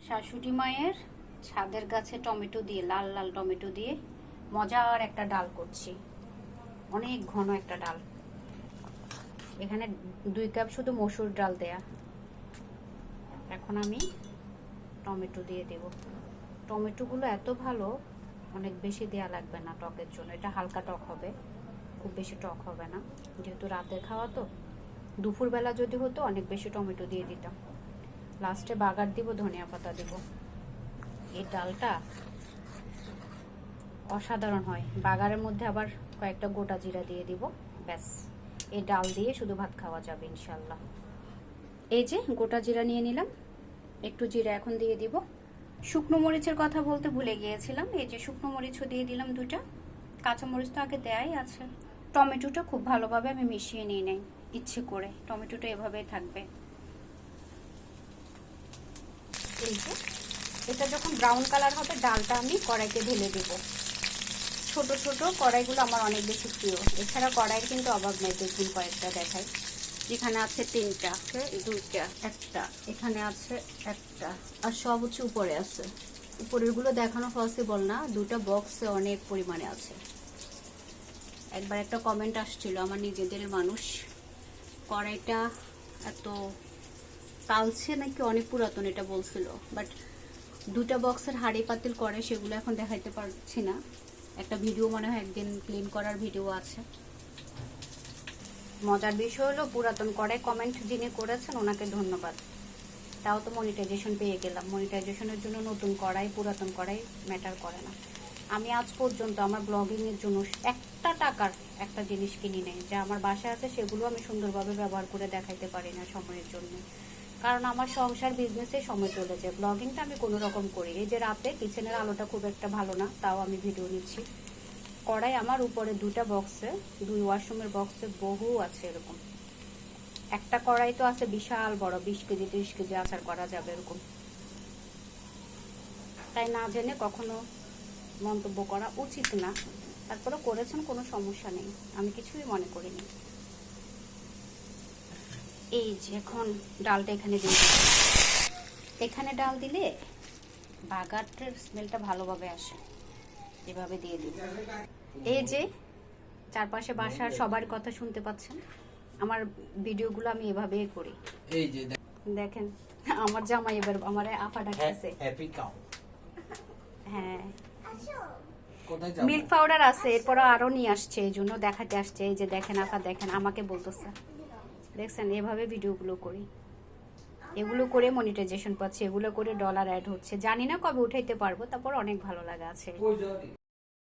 শাশুড়ি মায়ের ছাদের গাছে টমেটো দিয়ে, লাল লাল টমেটো দিয়ে মজার একটা ডাল করছি। অনেক ঘন একটা ডাল। এখানে 2 কাপ শুধু মসুর ডাল দেয়া। এখন আমি টমেটো দিয়ে দেব। টমেটোগুলো এত ভালো, অনেক বেশি দেয়া লাগবে না টকের জন্য। এটা হালকা টক হবে, খুব বেশি টক হবে না, যেহেতু রাতের খাওয়া তো। দুপুরবেলা যদি হতো অনেক বেশি টমেটো দিয়ে দিতাম। লাস্টে বাগার দিব, ধনিয়া পাতা দিব। এই ডালটা অসাধারণ হয়। বাগারের মধ্যে আবার কয়েকটা গোটা জিরা দিয়ে দিব, ব্যাস। এই ডাল দিয়ে শুধু ভাত খাওয়া যাবে ইনশাল্লাহ। এই যে গোটা জিরা নিয়ে নিলাম, একটু জিরা এখন দিয়ে দিব। শুকনো মরিচের কথা বলতে ভুলে গিয়েছিলাম, এই যে শুকনো মরিচও দিয়ে দিলাম 2টা। কাঁচামরিচ তো আগে দেয়াই আছে। টমেটোটা খুব ভালোভাবে আমি মিশিয়ে নিয়ে নেই ইচ্ছে করে, টমেটোটা এভাবেই থাকবে। এই যে এটা যখন ব্রাউন কালার হবে, ডালটা আমি কড়াইতে ঢেলে দেব। ছোট ছোট কড়াইগুলো আমার অনেক বেশি প্রিয়। এছাড়া কড়াইয়ের কিন্তু অভাব নেই, দেখুন কয়েকটা দেখাই। এখানে আছে 3টা, 2টা, 1টা, এখানে আছে 1টা, আর সব হচ্ছে উপরে আছে। উপরের গুলো দেখানো পসিবল না, 2টা বক্সে অনেক পরিমাণে আছে। একবার একটা কমেন্ট আসছিল আমার নিজেদের মানুষ, কড়াইটা এত কালছে নাকি অনেক পুরাতন, এটা বলছিল। বাট 2টা বক্সের হাঁড়ি পাতিল করে, সেগুলো এখন দেখাইতে পারছি না। একটা ভিডিও মনে হয় একদিন ক্লিন করার ভিডিও আছে। মজার বিষয় হলো, পুরাতন কড়াই কমেন্ট যিনি করেছেন ওনাকে ধন্যবাদ। তাও তো মনিটাইজেশন পেয়ে গেলাম। মনিটাইজেশনের জন্য নতুন কড়াই পুরাতন কড়াই ম্যাটার করে না। আমি আজ পর্যন্ত আমার ব্লগিংয়ের জন্য 1টা টাকার একটা জিনিস কিনি নেই। যা আমার বাসায় আছে সেগুলো আমি সুন্দরভাবে ব্যবহার করে দেখাইতে পারি না সময়ের জন্য। কারণ আমার সংসার বিজনেসে সময় চলে যায়, ব্লগিংটা আমি কোনো রকম করি। এই যে রাতে কিচেনের আলোটা খুব একটা ভালো না, তাও আমি ভিডিও নিচ্ছি। কড়াই আমার উপরে 2টা বক্সে, 2 ওয়াশরুমের বক্সে বহু আছে এরকম। একটা কড়াই তো আছে বিশাল বড়, 20 কেজি 30 কেজি আচার করা যাবে এরকম। তাই না জেনে কখনো মন্তব্য করা উচিত না। তারপরে করেছেন, কোনো সমস্যা নেই, আমি কিছুই মনে করিনি। এই যে এখন ডালটা এখানে দিয়ে দিই। এখানে ডাল দিলে বাগারের স্মেলটা ভালোভাবে আসে, এভাবে দিয়ে দিব। এই যে চারপাশে বাসার সবার কথা শুনতে পাচ্ছেন। আমার ভিডিওগুলো আমি এভাবেই করি। এই যে দেখেন আমার জামাই এবার আমারে আপা ডাকতেছে। Happy cow. হ্যাঁ, কোথায় যাব? মিল্ক পাউডার আছে, এরপরও আরো নিয়ে আসছে, এই জন্য দেখাতে আসছে। এই যে দেখেন আপা, দেখেন আমাকে বলতেছে। দেখছেন, এভাবে ভিডিওগুলো করি। এগুলো করে মনিটাইজেশন পাচ্ছি, এগুলো করে ডলার অ্যাড হচ্ছে। জানি না কবে উঠাইতে পারবো, তারপর অনেক ভালো লাগা আছে।